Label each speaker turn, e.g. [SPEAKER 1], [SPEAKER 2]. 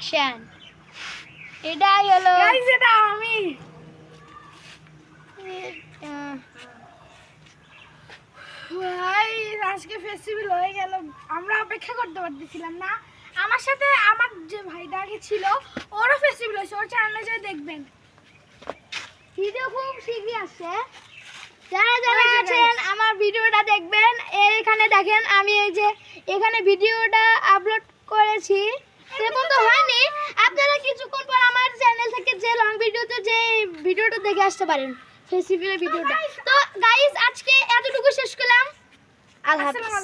[SPEAKER 1] Action. এটাই হলো
[SPEAKER 2] guys, এটা আমি। ভাই আজকে ফেস্টিভ্যাল হয়ে গেল, আমরা অপেক্ষা করতে পারতেছিলাম না। আমার সাথে আমার যে ভাইটা আগে ছিল, ওরও ফেস্টিভ্যাল হয়েছে, ওর চ্যানেলে যাই দেখবেন।
[SPEAKER 1] ভিডিও খুব শীঘ্রই আসছে। যারা যারা
[SPEAKER 2] ওই যে
[SPEAKER 1] আছেন
[SPEAKER 2] guys,
[SPEAKER 1] আমার ভিডিওটা দেখবেন। এখানে দেখেন আমি এই যে এখানে ভিডিওটা আপলোড করেছি, সেরকম তো হয়নি। আপনারা কিছুক্ষণ পর আমার চ্যানেল থেকে যে লং ভিডিওতে যে ভিডিওটা দেখে আসতে পারেন, ফেস্টিভ্যালের ভিডিওটা। তো গাইস আজকে এতটুকু শেষ করলাম। আল্লাহ হাফেজ।
[SPEAKER 2] আসসালামু আলাইকুম।